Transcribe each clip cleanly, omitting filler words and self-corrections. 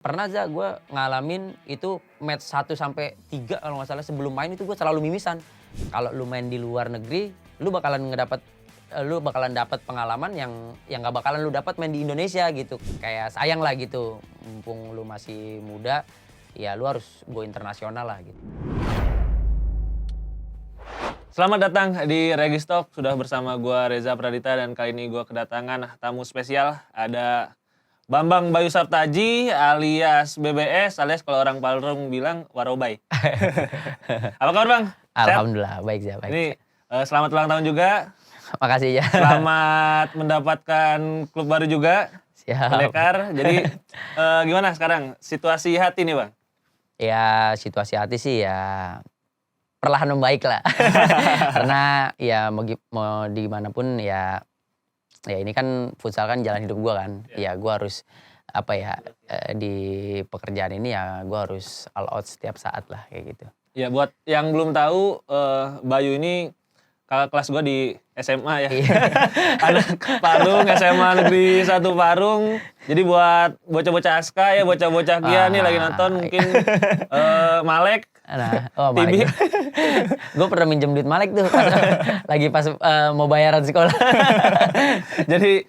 Pernah aja gue ngalamin itu match 1-3 kalau nggak salah sebelum main itu gue selalu mimisan. Kalau lu main di luar negeri, lu bakalan dapat pengalaman yang nggak bakalan lu dapat main di Indonesia gitu. Kayak sayang lah gitu, mumpung lu masih muda, ya lu harus go internasional lah gitu. Selamat datang di Registalk, sudah bersama gua Reza Pradita dan kali ini gua kedatangan tamu spesial. Ada Bambang Bayu Sartaji alias BBS alias kalau orang Palrung bilang Warobai. Apa kabar Bang? Alhamdulillah, baik ya, baik. Ini selamat ulang tahun juga. Makasih ya. Selamat mendapatkan klub baru juga. Siap. Pendekar. Jadi gimana sekarang situasi hati nih Bang? Ya situasi hati sih ya perlahan membaik lah. Karena ya mau dimanapun ya ini kan futsal kan jalan hidup gue kan. Ya gue harus di pekerjaan ini ya gue harus all out setiap saat lah kayak gitu. Ya buat yang belum tahu Bayu ini kakak kelas gue di SMA ya. Anak Parung, SMA Negeri 1 Parung. Jadi buat bocah-bocah aska ya, bocah-bocah Kia nih lagi nonton mungkin Malek. Nah, Malek. Gue pernah minjem duit Malek tuh lagi pas mau bayaran sekolah. Jadi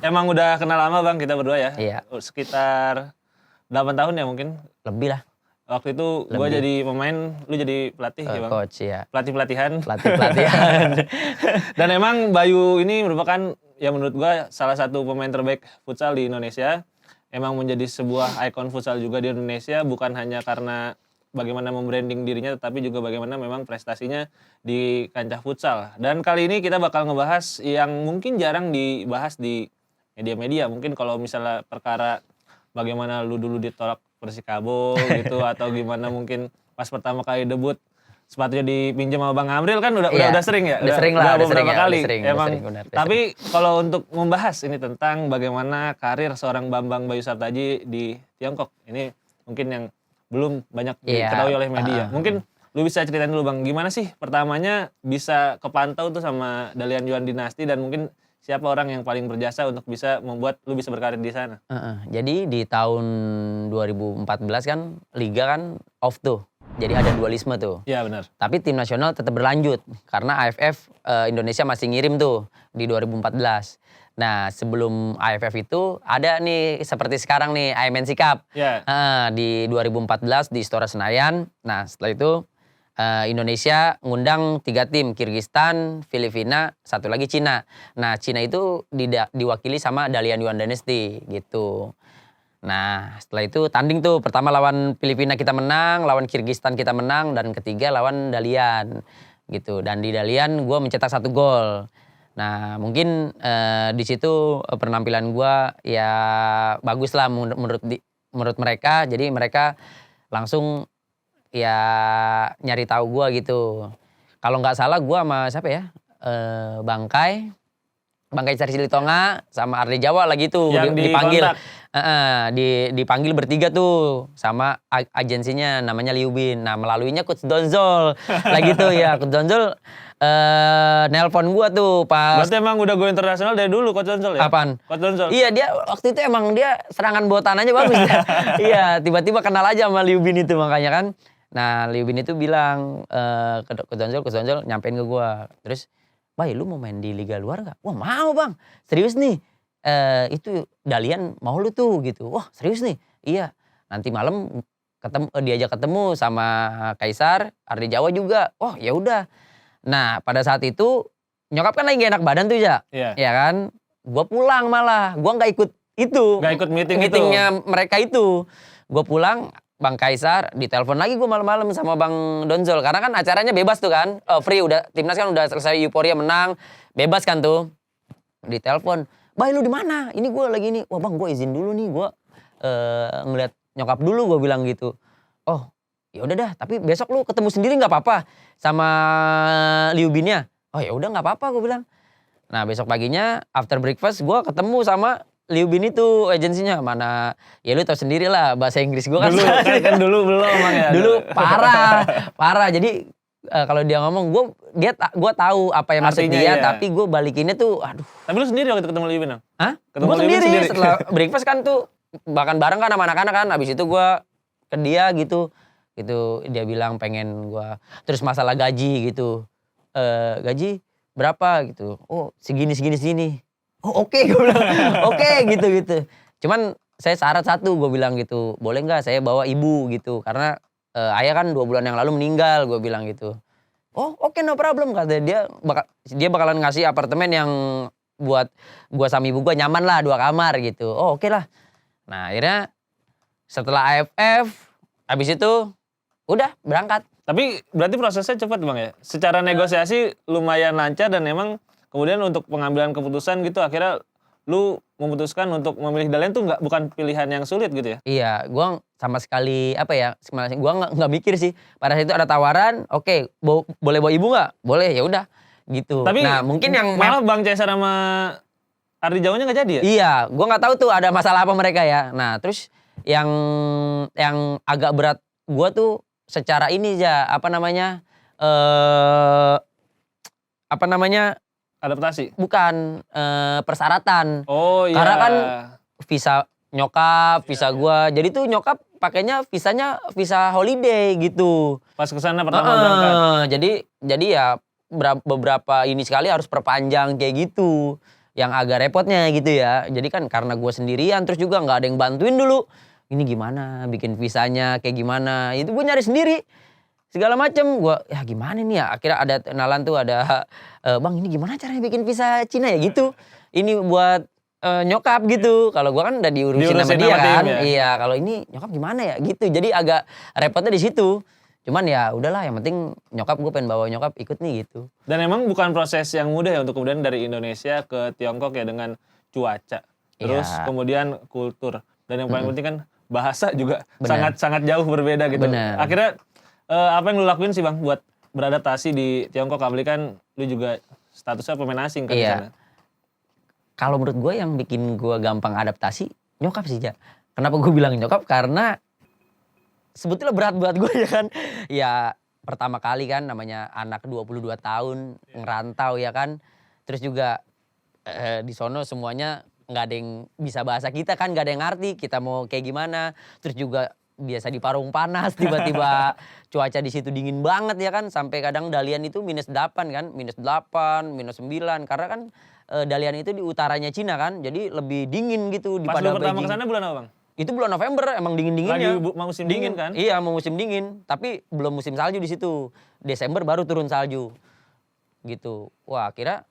emang udah kenal lama Bang kita berdua ya? Iya. Sekitar 8 tahun ya mungkin? Lebih lah. Waktu itu gue jadi pemain, lu jadi pelatih ya Bang? Coach ya. Pelatih-pelatihan. Pelatihan. Dan emang Bayu ini merupakan ya menurut gue salah satu pemain terbaik futsal di Indonesia. Emang menjadi sebuah ikon futsal juga di Indonesia, bukan hanya karena bagaimana membranding dirinya, tetapi juga bagaimana memang prestasinya di kancah futsal. Dan kali ini kita bakal ngebahas yang mungkin jarang dibahas di media-media. Mungkin kalau misalnya perkara bagaimana lu dulu ditolak Persikabo gitu, atau gimana mungkin pas pertama kali debut sepatunya dipinjam sama Bang Amril kan udah sering ya? Udah sering lah, beberapa kali. Emang. Tapi kalau untuk membahas ini tentang bagaimana karir seorang Bambang Bayu Sartaji di Tiongkok, ini mungkin yang belum banyak diketahui oleh media. Mungkin lu bisa ceritain dulu Bang, gimana sih pertamanya bisa kepantau tuh sama Dalian Yuan Dynasty dan mungkin siapa orang yang paling berjasa untuk bisa membuat lu bisa berkarir di sana? Jadi di tahun 2014 kan Liga kan off tuh. Jadi ada dualisme tuh. Iya benar. Tapi tim nasional tetap berlanjut karena AFF Indonesia masih ngirim tuh di 2014. Nah sebelum AFF itu ada nih seperti sekarang nih IMNC Cup. Di 2014 di Istora Senayan. Nah setelah itu Indonesia ngundang 3 tim, Kirgistan, Filipina, satu lagi Cina. Nah Cina itu diwakili sama Dalian Yuan Dynasty gitu. Nah setelah itu tanding tuh, pertama lawan Filipina kita menang, lawan Kirgistan kita menang, dan ketiga lawan Dalian gitu. Dan di Dalian gue mencetak 1 gol. Nah mungkin di situ penampilan gue ya bagus lah menurut mereka. Jadi mereka langsung ya nyari tahu gue gitu. Kalau nggak salah gue sama siapa ya, Bangkai Sari Silitonga sama Ardi Jawa lagi tuh dipanggil. Dipanggil bertiga tuh sama agensinya namanya Liu Bin. Nah melaluinya Coach Donzol lagi tuh ya. Coach Donzol nelpon gua tuh pas. Berarti emang udah go internasional dari dulu Coach Donzol ya? Apaan? Coach Donzol. Iya dia waktu itu emang dia serangan botan aja bagus. Iya tiba-tiba kenal aja sama Liu Bin itu makanya kan. Nah Liu Bin itu bilang ke Coach Donzol nyampein ke gua. Terus, "Bay, lu mau main di liga luar gak?" "Wah mau Bang, serius nih. Itu Dalian mau lu tuh," gitu. "Wah serius nih?" "Iya, nanti malam diajak ketemu sama Kaisar, Ardi Jawa juga." "Oh ya udah." Nah pada saat itu nyokap kan lagi gak enak badan tuh ya. Ya kan, gua pulang malah, gua gak ikut itu. Gak ikut meetingnya mereka itu. Gua pulang, Bang Kaisar ditelepon lagi gue malam-malam sama Bang Donzol karena kan acaranya bebas tuh kan, free, udah timnas kan udah selesai euforia menang, bebas kan tuh. Ditelepon, "Bay lu di mana? Ini gue lagi ini." "Wah Bang gue izin dulu nih, gue ngeliat nyokap dulu," gue bilang gitu. "Oh ya udah dah, tapi besok lu ketemu sendiri nggak apa-apa sama Liu Binnya?" "Oh ya udah nggak apa-apa," gue bilang. Nah besok paginya after breakfast gue ketemu sama Liu Bin itu agensinya. Mana ya lu tau sendiri lah bahasa Inggris gue kan. Dulu kan dulu belum emang ya. Dulu parah. Jadi kalau dia ngomong gue tahu apa yang maksud dia, tapi gue balikinnya tuh aduh. Tapi lu sendiri waktu ketemu Liu Bin? Hah? Ketemu Gue sendiri setelah breakfast kan tuh bahkan bareng kan sama anak-anak kan. Habis itu gue ke dia gitu. Gitu dia bilang pengen gue. Terus masalah gaji gitu. Gaji berapa gitu. Oh segini segini segini. Oh oke gue bilang. Oke gitu. Cuman saya syarat satu gue bilang gitu. Boleh nggak saya bawa ibu gitu. Karena ayah kan 2 bulan yang lalu meninggal gue bilang gitu. Oh oke no problem kata dia bakalan ngasih apartemen yang buat gua sama ibu gua nyaman lah 2 kamar gitu. Oh oke lah. Nah akhirnya setelah AFF habis itu udah berangkat. Tapi berarti prosesnya cepat Bang ya? Secara negosiasi lumayan lancar dan emang kemudian untuk pengambilan keputusan gitu akhirnya lu memutuskan untuk memilih Dalian tuh bukan pilihan yang sulit gitu ya? Iya, gua sama sekali apa ya, gua nggak mikir sih. Pada saat itu ada tawaran, oke, boleh bawa ibu nggak? Boleh, ya udah gitu. Tapi nah mungkin yang malah Bang Cesar sama Ardi Jauhnya nggak jadi ya? Iya, gua nggak tahu tuh ada masalah apa mereka ya. Nah, terus yang agak berat gua tuh secara ini apa namanya? Apa namanya? Adaptasi? Bukan, persyaratan. Oh iya. Karena kan visa nyokap, visa gua. Jadi tuh nyokap pakainya visanya visa holiday gitu. Pas kesana pertama berangkat. Jadi ya beberapa ini sekali harus perpanjang kayak gitu. Yang agak repotnya gitu ya. Jadi kan karena gue sendirian terus juga nggak ada yang bantuin dulu. Ini gimana bikin visanya kayak gimana. Itu gue nyari sendiri. Segala macem gue ya gimana nih ya. Akhirnya ada kenalan tuh ada bang ini gimana caranya bikin visa Cina ya gitu. Ini buat nyokap gitu. Kalau gue kan udah diurusin sama dia kan. Ya? Iya kalau ini nyokap gimana ya gitu. Jadi agak repotnya di situ. Cuman ya udahlah yang penting nyokap gue pengen bawa nyokap ikut nih gitu. Dan emang bukan proses yang mudah ya untuk kemudian dari Indonesia ke Tiongkok ya dengan cuaca. Terus kemudian kultur. Dan yang paling penting kan bahasa juga sangat jauh berbeda gitu. Bener. Akhirnya apa yang lu lakuin sih Bang buat beradaptasi di Tiongkok? Apalagi kan lu juga statusnya pemain asing kan di sana. Kalau menurut gue yang bikin gue gampang adaptasi nyokap sih Ja. Kenapa gue bilang nyokap? Karena sebetulnya berat buat gue ya kan. Ya pertama kali kan namanya anak 22 tahun ngerantau ya kan. Terus juga di sono semuanya nggak ada yang bisa bahasa kita kan, nggak ada yang ngerti kita mau kayak gimana. Terus juga biasa di parung panas tiba-tiba cuaca di situ dingin banget ya kan. Sampai kadang Dalian itu -8 kan, -8, -9 karena kan Dalian itu di utaranya Cina kan. Jadi lebih dingin gitu Pas daripada lu pertama Beijing. kesana bulan apa Bang? Itu bulan November emang dingin-dinginnya. Lagi mau musim dingin kan? Iya mau musim dingin, tapi belum musim salju di situ. Desember baru turun salju. Gitu. Wah kira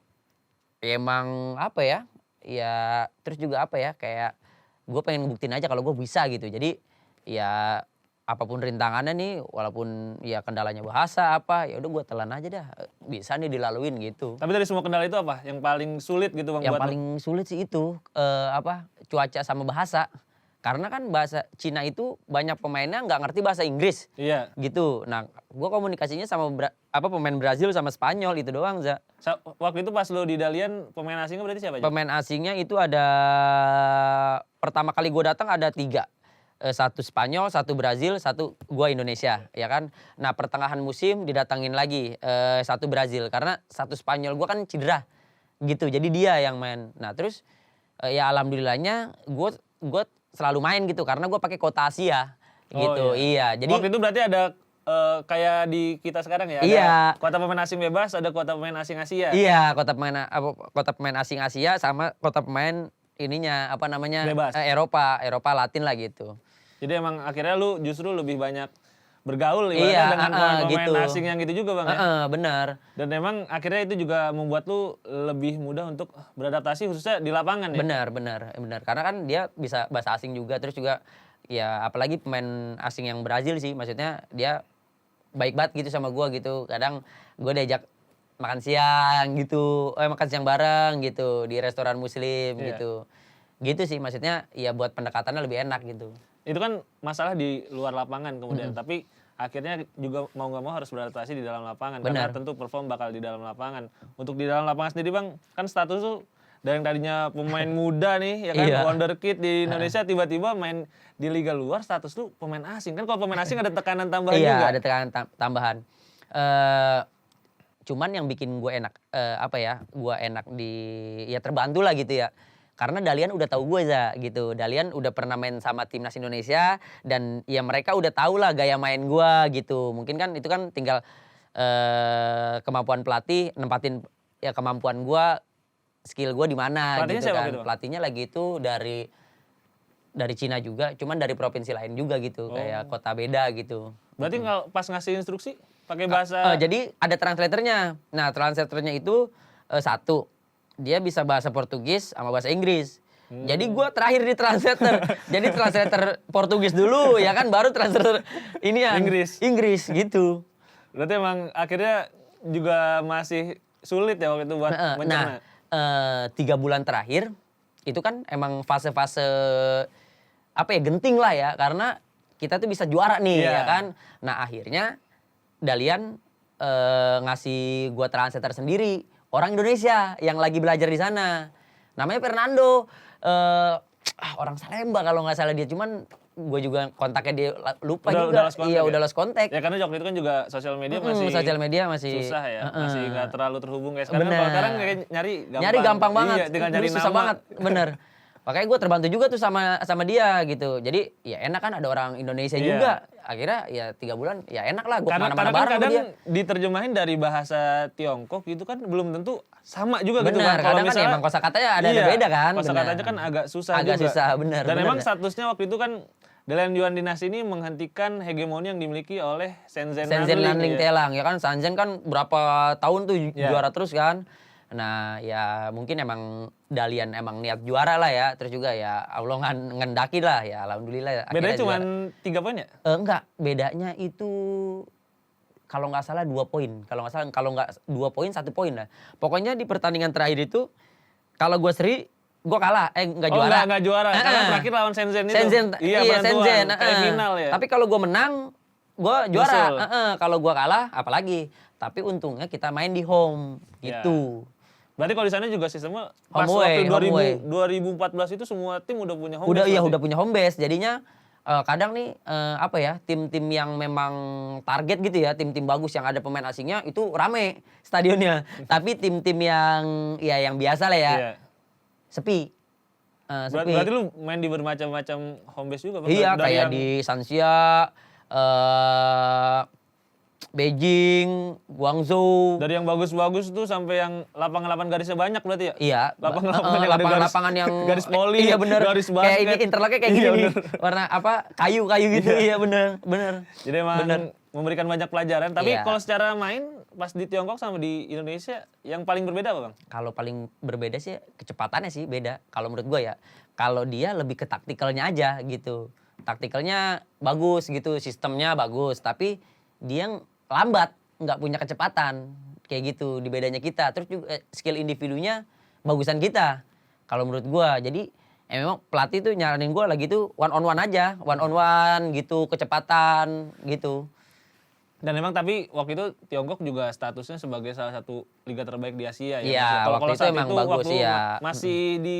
ya emang apa ya, ya terus juga apa ya, kayak gue pengen ngebuktiin aja kalau gue bisa gitu. Jadi ya apapun rintangannya nih, walaupun ya kendalanya bahasa apa, ya udah gue telan aja dah. Bisa nih dilaluin gitu. Tapi dari semua kendala itu apa? Yang paling sulit gitu Bang? Yang paling sulit sih itu cuaca sama bahasa. Karena kan bahasa Cina itu banyak pemainnya nggak ngerti bahasa Inggris. Iya. Gitu. Nah, gue komunikasinya sama pemain Brazil sama Spanyol itu doang, Za. Waktu itu pas lo di Dalian pemain asingnya berarti siapa aja? Pemain asingnya itu ada pertama kali gue datang ada 3. 1 Spanyol, 1 Brazil, 1 gue Indonesia, ya kan. Nah, pertengahan musim didatangin lagi 1 Brazil karena 1 Spanyol gue kan cedera. Gitu. Jadi dia yang main. Nah, terus ya alhamdulillahnya gue selalu main gitu karena gue pakai kota Asia gitu. Iya. Jadi waktu itu berarti ada kayak di kita sekarang ya, ada kota pemain asing bebas, ada kota pemain asing Asia. Iya, kota pemain asing Asia sama kota pemain ininya apa namanya? Bebas. Eropa Latin lah gitu. Jadi emang akhirnya lu justru lebih banyak bergaul dengan pemain gitu. Asing yang gitu juga Bang ya? Benar. Dan emang akhirnya itu juga membuat lu lebih mudah untuk beradaptasi khususnya di lapangan ya? Benar. Karena kan dia bisa bahasa asing juga, terus juga ya apalagi pemain asing yang Brazil sih, maksudnya dia baik banget gitu sama gue gitu. Kadang gue diajak makan siang gitu, makan siang bareng gitu di restoran muslim gitu. Gitu sih maksudnya ya buat pendekatannya lebih enak gitu. Itu kan masalah di luar lapangan kemudian, tapi akhirnya juga mau nggak mau harus beradaptasi di dalam lapangan. Benar. Karena tentu perform bakal di dalam lapangan. Untuk di dalam lapangan sendiri Bang, kan status tuh dari yang tadinya pemain muda nih ya kan, wonderkid di Indonesia tiba-tiba main di liga luar status tuh pemain asing. Kan kalau pemain asing ada tekanan tambahan juga. Iya, ada tekanan tambahan. Cuman yang bikin gue enak gue enak ya terbantu lah gitu ya. karena Dalian udah tahu gue gitu. Dalian udah pernah main sama timnas Indonesia dan ya mereka udah tahu lah gaya main gue gitu. Mungkin kan itu kan tinggal kemampuan pelatih nempatin ya kemampuan gue, skill gue di mana gitu kan. Pelatihnya lagi itu dari Cina juga, cuman dari provinsi lain juga gitu, kayak kota beda gitu. Berarti kalau pas ngasih instruksi pakai bahasa jadi ada translatornya. Nah, translatornya itu satu, dia bisa bahasa Portugis sama bahasa Inggris. Jadi gue terakhir di translator. Jadi translator Portugis dulu ya kan, baru translator ini ya Inggris gitu. Berarti emang akhirnya juga masih sulit ya waktu itu buat mencerna. 3 bulan terakhir itu kan emang fase-fase apa ya, genting lah ya, karena kita tuh bisa juara nih ya kan. Nah akhirnya Dalian ngasih gua translator sendiri, orang Indonesia yang lagi belajar di sana. Namanya Fernando, orang Salemba kalau nggak salah dia, cuman gue juga kontaknya dia lupa juga. Udah lost kontak. Ya karena waktu itu kan juga sosial media masih susah ya, masih nggak terlalu terhubung kayak sekarang. Kalau sekarang nyari gampang. Nyari gampang banget. Tinggal nyari susah nama. Banget, bener. Makanya gue terbantu juga tuh sama dia gitu. Jadi ya enak kan, ada orang Indonesia juga. Akhirnya ya 3 bulan ya enak lah gue kemana-mana bareng sama dia. Kadang diterjemahin dari bahasa Tiongkok gitu kan belum tentu sama juga bener, gitu kan. Kadang kan emang kosakatanya ada beda kan. Kosakatanya kan agak susah juga. Susah, bener. Dan emang statusnya waktu itu kan Dalian Yuan Dinasti ini menghentikan hegemoni yang dimiliki oleh Shenzhen Nanling Telang ya kan. Shenzhen kan berapa tahun tuh juara terus kan. Nah ya mungkin emang Dalian emang niat juara lah ya. Terus juga ya Allah ngendaki lah ya, alhamdulillah. Bedanya cuma 3 poin ya? Enggak, bedanya itu kalau nggak salah 2 poin. Kalau nggak 2 poin 1 poin lah. Pokoknya di pertandingan terakhir itu kalau gue seri, gue kalah. Nggak juara. Nggak juara. Karena terakhir lawan Shenzhen itu. Iya Shenzhen. Kayak final ya. Tapi kalau gue menang, gue juara. Kalau gue kalah, apalagi. Tapi untungnya kita main di home gitu. Berarti kalau di sana juga sistemnya pas waktu 2014 itu semua tim udah punya home base. Udah punya home base. Jadinya kadang nih tim-tim yang memang target gitu ya, tim-tim bagus yang ada pemain asingnya itu rame stadionnya. Tapi tim-tim yang biasa lah ya, sepi. Berarti lu main di bermacam-macam home base juga? Iya, kayak di Shanxia, Beijing, Guangzhou. Dari yang bagus-bagus tuh sampai yang lapangan-lapangan garisnya banyak berarti ya? Iya. Lapangan-lapangan yang garis poli, iya bener. garis basket. Kayak ini interlocknya kayak gini. Warna kayu-kayu gitu. Iya bener. Jadi emang memberikan banyak pelajaran. Tapi kalau secara main pas di Tiongkok sama di Indonesia yang paling berbeda apa Bang? Kalau paling berbeda sih kecepatannya sih beda. Kalau menurut gue ya. Kalau dia lebih ke taktikalnya aja gitu. Taktikalnya bagus gitu, sistemnya bagus. Tapi dia lambat, nggak punya kecepatan kayak gitu di bedanya kita. Terus juga skill individunya bagusan kita kalau menurut gua. Jadi memang pelatih tuh nyaranin gua lagi tuh one on one gitu, kecepatan gitu. Dan memang tapi waktu itu Tiongkok juga statusnya sebagai salah satu liga terbaik di Asia ya. Iya, waktu itu emang bagus ya. Masih di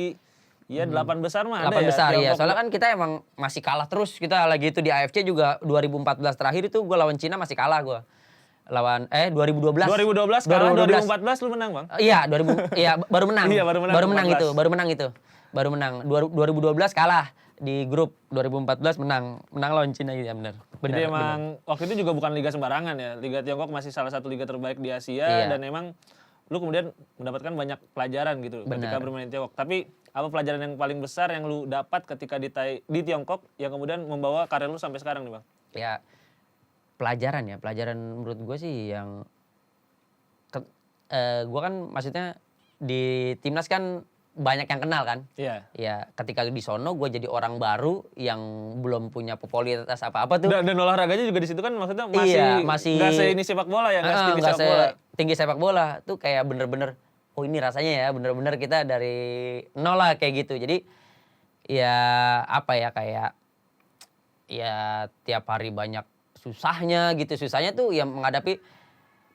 8 besar mah 8 besar ya. Soalnya kan kita emang masih kalah terus. Kita lagi itu di AFC juga 2014 terakhir itu gue lawan Cina masih kalah gue. Lawan 2012 kalah, 2014 lu menang Bang? Iya, baru menang. Iya, baru menang itu. Baru menang. 2012 kalah di grup, 2014 menang lawan Cina ya benar. Jadi emang waktu itu juga bukan liga sembarangan ya. Liga Tiongkok masih salah satu liga terbaik di Asia dan emang lu kemudian mendapatkan banyak pelajaran gitu ketika bermain di Tiongkok. Tapi apa pelajaran yang paling besar yang lu dapat ketika di Tiongkok yang kemudian membawa karir lu sampai sekarang nih Bang? Ya pelajaran menurut gue sih yang gue kan maksudnya di timnas kan banyak yang kenal kan. Iya. Ya ketika di sono gue jadi orang baru yang belum punya popularitas apa-apa tuh. Dan olahraganya juga di situ kan maksudnya masih nggak seini sepak bola ya, nggak tinggi sepak bola tuh kayak bener-bener ini rasanya ya bener-bener kita dari nol lah kayak gitu. Jadi ya kayak ya tiap hari banyak susahnya gitu. Susahnya tuh yang menghadapi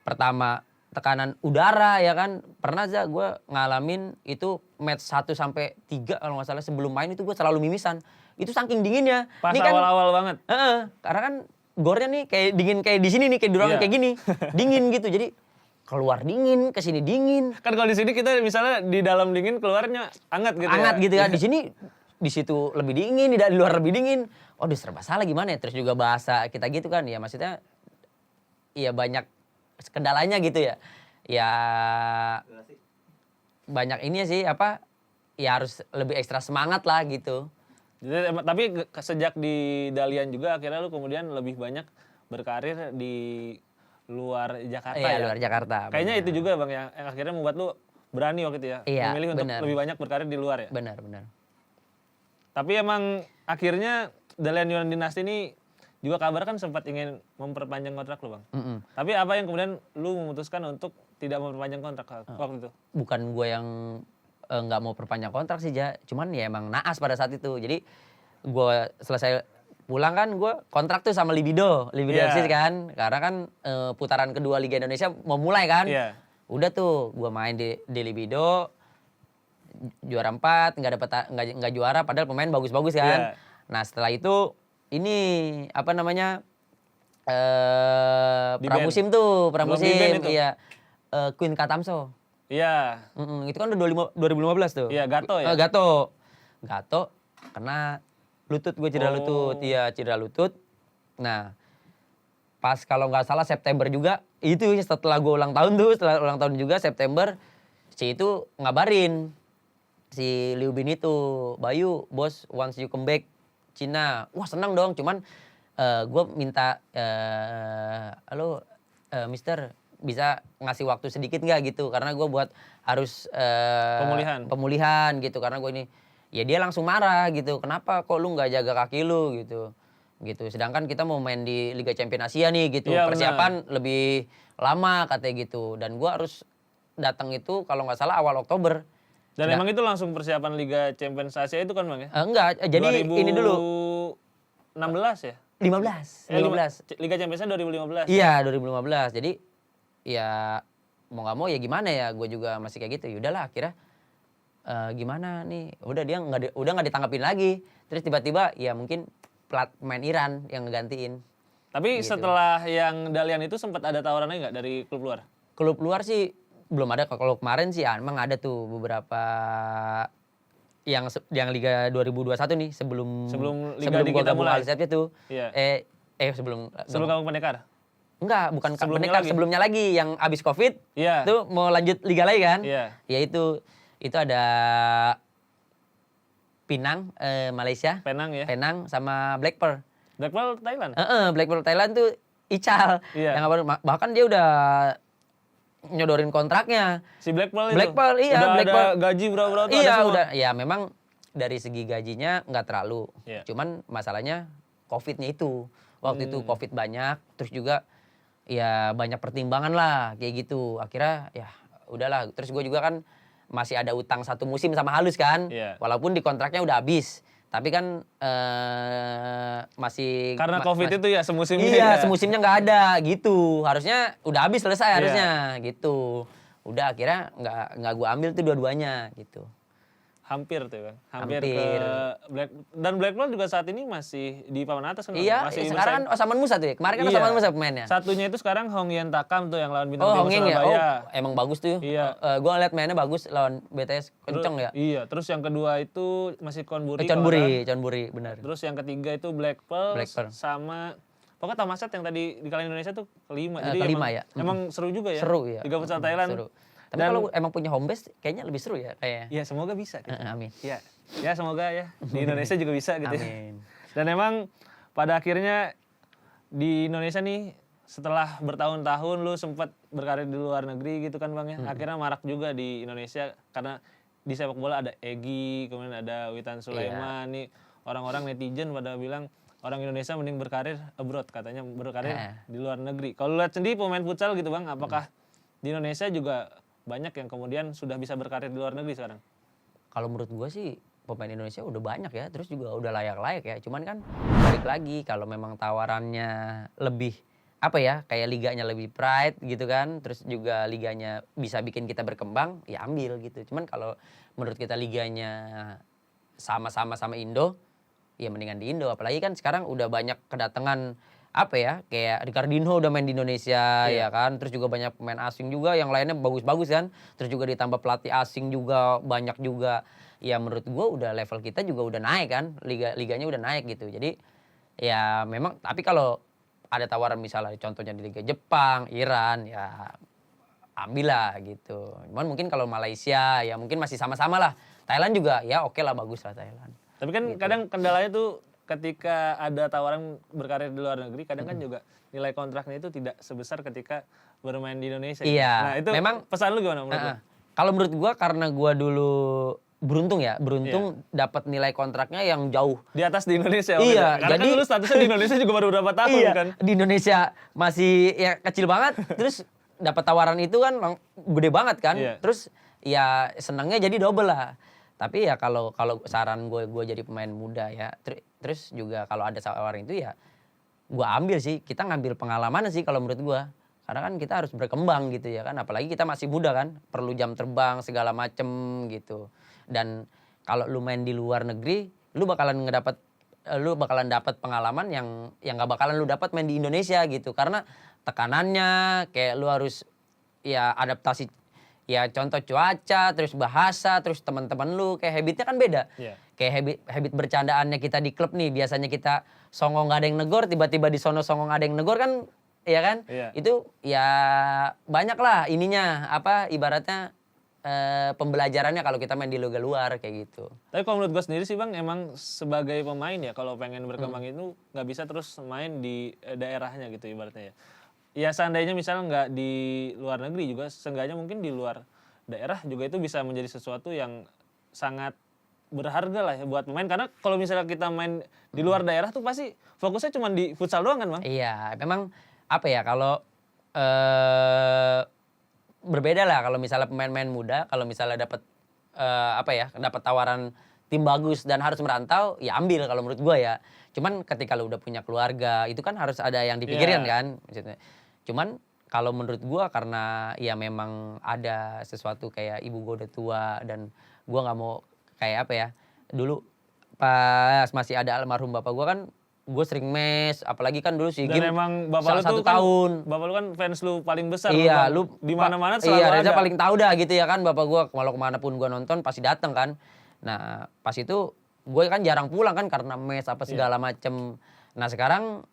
pertama tekanan udara ya kan. Pernah gue ngalamin itu match 1-3 kalau nggak salah sebelum main itu gue selalu mimisan. Itu saking dinginnya. Pas awal-awal banget. Karena kan gornya nih kayak dingin kayak di sini nih, kayak di ruangan kayak gini. Dingin gitu. Jadi keluar dingin, ke sini dingin. Kan kalau di sini kita misalnya di dalam dingin keluarnya hangat gitu Hangat ya. gitu kan. Di sini di situ lebih dingin, di luar lebih dingin. Oh, serba salah gimana ya? Terus juga bahasa kita gitu kan. Ya maksudnya ya banyak kendalanya gitu ya. Ya banyak ini sih ya harus lebih ekstra semangat lah gitu. Jadi, tapi sejak di Dalian juga akhirnya lu kemudian lebih banyak berkarir di luar Jakarta Iya, ya? luar Jakarta. Kayaknya benar. itu juga Bang yang akhirnya membuat lu berani waktu itu ya? Iya, memilih untuk benar. lebih banyak berkarir di luar ya? Benar. Tapi emang akhirnya Dalian Yunan Dinasti ini juga kabar kan sempat ingin memperpanjang kontrak lu Bang. Tapi apa yang kemudian lu memutuskan untuk tidak memperpanjang kontrak waktu itu? Bukan gue yang nggak mau perpanjang kontrak sih, cuman ya emang naas pada saat itu. Jadi gue selesai pulang kan gue kontrak tuh sama Libido FC kan, karena kan putaran kedua Liga Indonesia mau mulai kan. Udah tuh gue main di Libido, juara 4, nggak juara padahal pemain bagus-bagus kan. Nah setelah itu ini pramusim iya, Queen Katamso. Iya. Itu kan udah 2015 tuh. Iya, Gato ya? Gato kena lutut, gue cedera lutut. Iya, cedera lutut. Nah, pas kalau nggak salah September juga, itu setelah gue ulang tahun juga September, si itu ngabarin. Si Liu Bin itu, Bayu, bos once you come back Cina. Wah senang dong, cuman gue minta, halo mister, bisa ngasih waktu sedikit nggak gitu, karena gue harus pemulihan gitu, karena gue ini ya dia langsung marah gitu, kenapa kok lu nggak jaga kaki lu gitu, sedangkan kita mau main di Liga Champions Asia nih gitu, persiapan lebih lama katanya gitu, dan gue harus datang itu kalau nggak salah awal Oktober. Dan emang itu langsung persiapan Liga Champions Asia itu kan Bang ya? Enggak, jadi 2016 ini dulu 16 ya? 15. Liga Champions 2015. Iya, 2015. Jadi ya mau nggak mau ya gimana ya, gue juga masih kayak gitu. Yaudahlah akhirnya gimana nih, udah dia nggak ditanggapin lagi. Terus tiba-tiba ya mungkin pemain Iran yang ngegantiin. Tapi gitu. Setelah yang Dalian itu sempat ada tawaran lagi nggak dari klub luar? Klub luar sih belum ada. Kalau kemarin sih emang ada tuh beberapa yang Liga 2021 nih sebelum Liga di gua kita gabung mulai. Alisepnya tuh. Iya. Sebelum kamu pendekar? Enggak, bukan sebelumnya lagi yang abis Covid. Iya. Tuh mau lanjut liga lagi kan? Iya. Ya itu ada Penang, Malaysia. Penang ya. Penang sama Black Pearl. Black Pearl Thailand? Black Pearl Thailand tuh Ical. Iya. Yang bahkan dia udah nyodorin kontraknya. Si Black Pearl itu? Black Pearl, iya. Udah Black ada Pearl. gaji berapa tuh? Iya udah, ya memang dari segi gajinya nggak terlalu. Iya. Cuman masalahnya Covid-nya itu. Waktu itu Covid banyak, terus juga ya banyak pertimbangan lah kayak gitu. Akhirnya ya udahlah. Terus gue juga kan masih ada utang 1 musim sama Halus kan. Iya. Walaupun di kontraknya udah habis. Tapi kan masih... Karena Covid itu ya semusimnya. Iya, ya? semusimnya nggak ada gitu. Harusnya udah habis selesai harusnya gitu. Udah akhirnya nggak gue ambil tuh dua-duanya gitu. Hampir tuh Bang. Hampir. Ke Black Pearl juga saat ini masih di papan atas kan? Iya, masih sekarang kan Osaman Musa tuh ya. Kemarin kan Osaman Musa pemainnya. Satunya itu sekarang Hong Yen Takam tuh yang lawan Bintang Timur Hong Yen ya. Surabaya. Emang bagus tuh. Iya. Gue ngeliat mainnya bagus lawan BTS kenceng ya. Iya, terus yang kedua itu masih Chonburi. Chonburi, benar. Terus yang ketiga itu Black Pearl. Sama pokoknya Thammasat yang tadi dikalahin Indonesia tuh kelima. Jadi kelima ya. Emang seru juga ya. Seru ya. Liga Futsal Thailand. Seru. Tapi kalau emang punya home base kayaknya lebih seru ya kayaknya. Iya, semoga bisa gitu. Amin. Iya. Ya semoga ya di Indonesia juga bisa gitu. Amin. Dan emang pada akhirnya di Indonesia nih setelah bertahun-tahun lu sempat berkarir di luar negeri gitu kan Bang ya. Akhirnya marak juga di Indonesia karena di sepak bola ada Egy, kemudian ada Witan Sulaiman nih. Orang-orang netizen pada bilang orang Indonesia mending berkarir abroad, katanya berkarir di luar negeri. Kalau lihat sendiri pemain futsal gitu Bang, apakah di Indonesia juga banyak yang kemudian sudah bisa berkarir di luar negeri sekarang? Kalau menurut gue sih pemain Indonesia udah banyak ya, terus juga udah layak-layak ya. Cuman kan balik lagi kalau memang tawarannya lebih kayak liganya lebih pride gitu kan, terus juga liganya bisa bikin kita berkembang, ya ambil gitu. Cuman kalau menurut kita liganya sama Indo, ya mendingan di Indo. Apalagi kan sekarang udah banyak kedatangan apa ya, kayak Ricardinho udah main di Indonesia ya kan, terus juga banyak pemain asing juga yang lainnya bagus-bagus kan, terus juga ditambah pelatih asing juga banyak juga. Ya menurut gua udah level kita juga udah naik kan, liganya udah naik gitu. Jadi ya memang tapi kalau ada tawaran misalnya contohnya di Liga Jepang, Iran, ya ambillah gitu. Cuman mungkin kalau Malaysia ya mungkin masih sama-sama lah. Thailand juga ya oke lah, bagus lah Thailand. Tapi kan Gitu. kadang kendalanya tuh ketika ada tawaran berkarir di luar negeri, kadang kan juga nilai kontraknya itu tidak sebesar ketika bermain di Indonesia. Iya, Nah itu memang pesan lu gimana menurut lu? Kalau menurut gua karena gua dulu beruntung dapat nilai kontraknya yang jauh Di atas di Indonesia. Iya, Karena kan lu statusnya di Indonesia juga baru berapa tahun iya, kan. di Indonesia masih ya kecil banget, terus dapat tawaran itu kan gede banget kan. Iya. Terus ya senangnya jadi double lah. Tapi ya kalau saran gue jadi pemain muda ya, terus juga kalau ada tawaran itu ya gue ambil sih. Kita ngambil pengalaman sih kalau menurut gue. Karena kan kita harus berkembang gitu ya kan, apalagi kita masih muda kan, perlu jam terbang segala macem gitu. Dan kalau lu main di luar negeri, lu bakalan dapat pengalaman yang gak bakalan lu dapat main di Indonesia gitu. Karena tekanannya kayak lu harus ya adaptasi, ya contoh cuaca, terus bahasa, terus teman-teman lu kayak habitnya kan beda. Iya. Kayak habit bercandaannya kita di klub nih, biasanya kita songong gak ada yang negor, tiba-tiba di sono songong ada yang negor kan, ya kan? Iya. Itu ya banyak lah ininya, apa ibaratnya pembelajarannya kalau kita main di liga luar kayak gitu. Tapi kalau menurut gue sendiri sih Bang, emang sebagai pemain ya kalau pengen berkembang itu nggak bisa terus main di daerahnya gitu ibaratnya ya. Ya seandainya misalnya nggak di luar negeri juga, seenggaknya mungkin di luar daerah juga itu bisa menjadi sesuatu yang sangat berharga lah ya buat pemain. Karena kalau misalnya kita main di luar daerah tuh pasti fokusnya cuma di futsal doang kan Bang? Iya, memang apa ya kalau berbeda lah kalau misalnya pemain-pemain muda, kalau misalnya dapat dapat tawaran tim bagus dan harus merantau, ya ambil kalau menurut gua ya. Cuman ketika lu udah punya keluarga, itu kan harus ada yang dipikirin kan maksudnya. Cuman kalau menurut gua karena ya memang ada sesuatu kayak ibu gua udah tua dan gua nggak mau kayak apa ya, dulu pas masih ada almarhum bapak gua kan, gue sering mes, apalagi kan dulu SEA Games. Dan emang bapak lu tuh tahun. Bapak lu kan fans lu paling besar. Iya, Bang. lu di mana-mana selalu iya, ada. Reza paling tahu dah gitu ya kan, bapak gua kalau kemana pun gua nonton pasti datang kan. Nah, pas itu gue kan jarang pulang kan karena mes apa segala macem. Nah, sekarang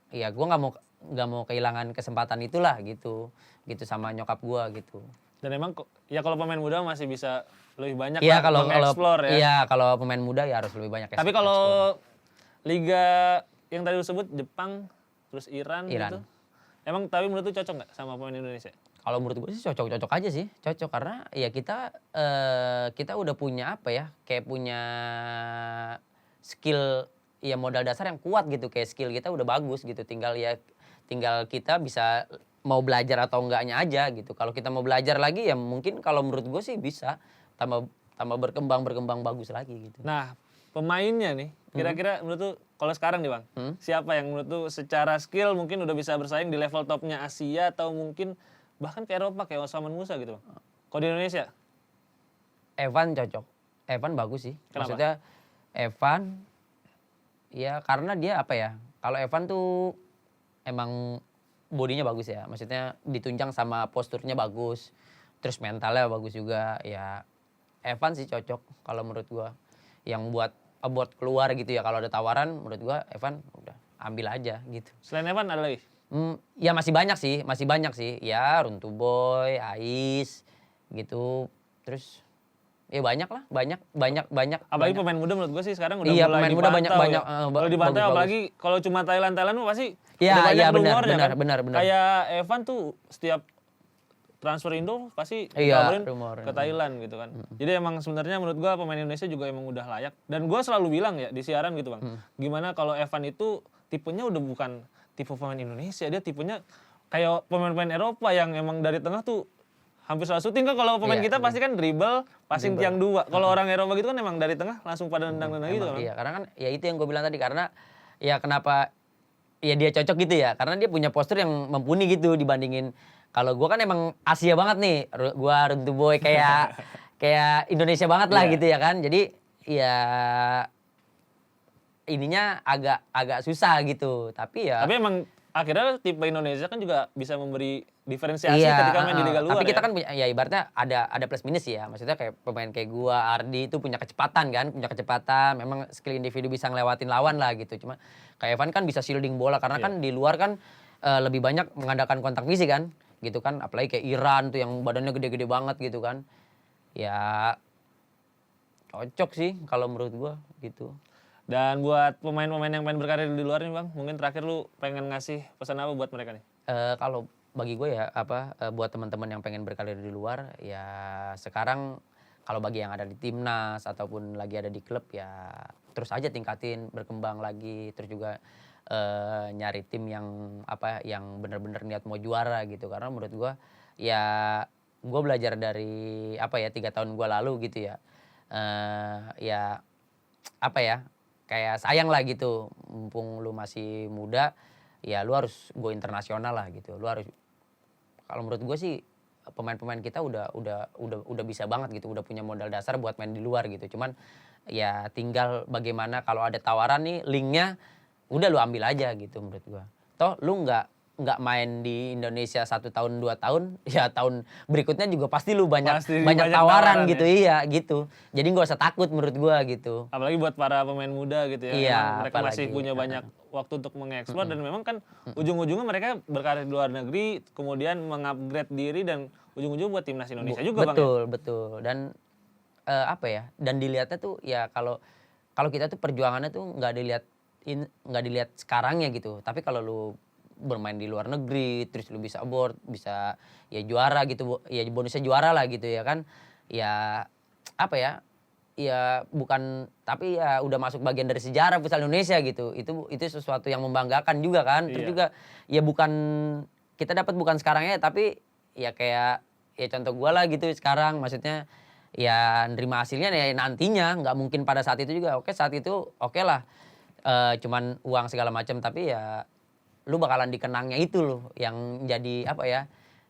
ya gua nggak mau kehilangan kesempatan itulah gitu. Gitu sama nyokap gua gitu. Dan emang ya kalau pemain muda masih bisa lebih banyak Iya, lah mengeksplor ya. Iya, kalau pemain muda ya harus lebih banyak. Tapi kalau liga yang tadi lu sebut Jepang terus Iran. Gitu. Emang tapi menurut lu cocok nggak sama pemain Indonesia? Kalau menurut gue sih cocok aja sih, cocok karena ya kita udah punya apa ya, kayak punya skill ya modal dasar yang kuat gitu, kayak skill kita udah bagus gitu, tinggal kita bisa mau belajar atau enggaknya aja gitu. Kalau kita mau belajar lagi ya mungkin kalau menurut gue sih bisa tambah berkembang bagus lagi gitu. Nah, pemainnya nih, kira-kira menurut lu kalau sekarang nih Bang, siapa yang menurut lu secara skill mungkin udah bisa bersaing di level topnya Asia atau mungkin bahkan ke Eropa kayak Osman Musa gitu Bang? Kalau di Indonesia? Evan cocok, Evan bagus sih. Kenapa? Maksudnya Evan ya karena dia apa ya, kalau Evan tuh emang bodinya bagus ya, maksudnya ditunjang sama posturnya bagus, terus mentalnya bagus juga ya. Evan sih cocok kalau menurut gua, yang buat keluar gitu ya, kalau ada tawaran menurut gua Evan udah ambil aja gitu. Selain Evan ada lagi? Ya masih banyak sih ya, Runtu Boy, Ais gitu, terus ya banyak lah, banyak. Apalagi pemain muda menurut gue sih sekarang udah iya, mulai pemain muda dipantau banyak. Kalau dipantau apalagi kalau cuma Thailand mah pasti iya, udah banyak iya, rumornya kan. benar. Kayak Evan tuh setiap transfer Indo pasti Iya, dikabarin rumor. ke Thailand gitu kan. Jadi emang sebenarnya menurut gua pemain Indonesia juga emang udah layak. Dan gua selalu bilang ya di siaran gitu Bang. Gimana kalau Evan itu tipenya udah bukan tipe pemain Indonesia, dia tipenya kayak pemain-pemain Eropa yang emang dari tengah tuh hampir selalu syuting kan. Kalau pemain kita pasti kan dribble, passing tiang dua. Kalau orang Eropa gitu kan emang dari tengah langsung pada nendang-nendang gitu kan. Iya, karena kan ya itu yang gue bilang tadi, karena ya kenapa ya dia cocok gitu ya, karena dia punya postur yang mumpuni gitu dibandingin. Kalau gue kan emang Asia banget nih, gue Runtu Boy kayak Indonesia banget lah gitu ya kan. Jadi ya ininya agak susah gitu. Tapi emang akhirnya tim Indonesia kan juga bisa memberi diferensiasi iya, ketika main di liga luar. tapi kita ya. kan punya ya ibaratnya ada plus minus ya. Maksudnya kayak pemain kayak gua, Ardi itu punya kecepatan kan, memang skill individu bisa ngelewatin lawan lah gitu. Cuma kayak Evan kan bisa shielding bola karena kan di luar kan lebih banyak mengandalkan kontak fisik kan, gitu kan. Apalagi kayak Iran tuh yang badannya gede-gede banget gitu kan. Ya cocok sih kalau menurut gua gitu. Dan buat pemain-pemain yang pengen berkarir di luar nih Bang, mungkin terakhir lu pengen ngasih pesan apa buat mereka nih? Kalau bagi gue ya buat teman-teman yang pengen berkarir di luar ya sekarang kalau bagi yang ada di timnas ataupun lagi ada di klub ya terus aja tingkatin berkembang lagi terus juga nyari tim yang yang benar-benar niat mau juara gitu karena menurut gue ya gue belajar dari 3 tahun gue lalu gitu ya ya kayak sayang lah gitu mumpung lu masih muda ya lu harus go internasional lah gitu. Lu harus kalau menurut gue sih pemain-pemain kita udah bisa banget gitu, udah punya modal dasar buat main di luar gitu. Cuman ya tinggal bagaimana kalau ada tawaran nih linknya udah lu ambil aja gitu menurut gue. Toh lu nggak main di Indonesia 1 tahun 2 tahun, ya tahun berikutnya juga pasti lu banyak tawaran gitu, ya? iya gitu. Jadi nggak usah takut menurut gua gitu. Apalagi buat para pemain muda gitu ya, Iya, mereka masih punya banyak waktu untuk mengeksplor dan memang kan ujung-ujungnya mereka berkarir di luar negeri, kemudian mengupgrade diri dan ujung-ujung buat timnas Indonesia juga Bang. Betul. Dan dan dilihatnya tuh ya kalau kita tuh perjuangannya tuh nggak dilihat sekarangnya gitu. Tapi kalau lu bermain di luar negeri, terus lu bisa abort, bisa ya juara gitu, ya bonusnya juara lah gitu ya kan. Ya ya bukan tapi ya udah masuk bagian dari sejarah futsal Indonesia gitu. Itu sesuatu yang membanggakan juga kan. Terus juga ya bukan kita dapat bukan sekarangnya tapi ya kayak ya contoh gua lah gitu sekarang maksudnya ya nerima hasilnya ya nantinya nggak mungkin pada saat itu juga. Oke saat itu oke lah cuman uang segala macam tapi ya lu bakalan dikenangnya itu loh yang jadi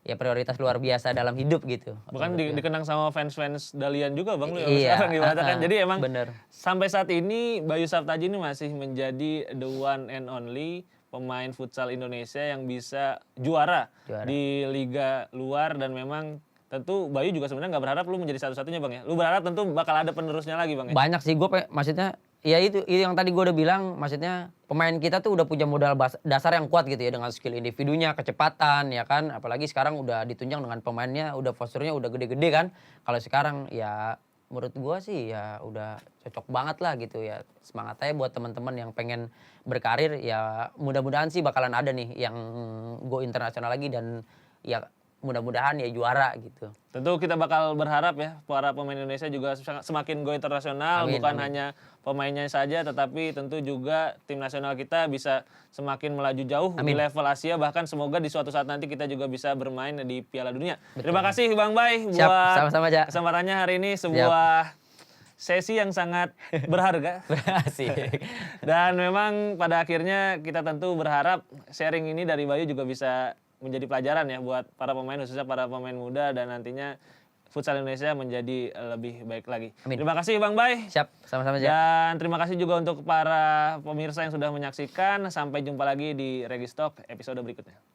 ya prioritas luar biasa dalam hidup gitu. Bahkan dikenang sama fans-fans Dalian juga Bang lu Iya, sekarang dikatakan. Jadi emang bener. sampai saat ini Bayu Saptaji ini masih menjadi the one and only pemain futsal Indonesia yang bisa juara di liga luar dan memang tentu Bayu juga sebenarnya nggak berharap lu menjadi satu-satunya Bang ya. Lu berharap tentu bakal ada penerusnya lagi Bang ya. Banyak sih maksudnya ya itu yang tadi gue udah bilang maksudnya pemain kita tuh udah punya modal dasar yang kuat gitu ya dengan skill individunya, kecepatan ya kan. Apalagi sekarang udah ditunjang dengan pemainnya, udah posturnya udah gede-gede kan. Kalau sekarang ya menurut gue sih ya udah cocok banget lah gitu ya. Semangat aja buat teman-teman yang pengen berkarir ya mudah-mudahan sih bakalan ada nih yang go internasional lagi dan ya mudah-mudahan ya juara gitu. Tentu kita bakal berharap ya para pemain Indonesia juga semakin go internasional, bukan hanya pemainnya saja tetapi tentu juga tim nasional kita bisa semakin melaju jauh di level Asia bahkan semoga di suatu saat nanti kita juga bisa bermain di Piala Dunia. Betul. Terima kasih Bang Bay buat sama-sama, Ja. kesempatannya hari ini sebuah sesi yang sangat berharga. Asik. Dan memang pada akhirnya kita tentu berharap sharing ini dari Bayu juga bisa menjadi pelajaran ya buat para pemain khususnya para pemain muda dan nantinya futsal Indonesia menjadi lebih baik lagi. Amin. Terima kasih Bang Bay. Siap, sama-sama aja. Dan terima kasih juga untuk para pemirsa yang sudah menyaksikan. Sampai jumpa lagi di Registalk episode berikutnya.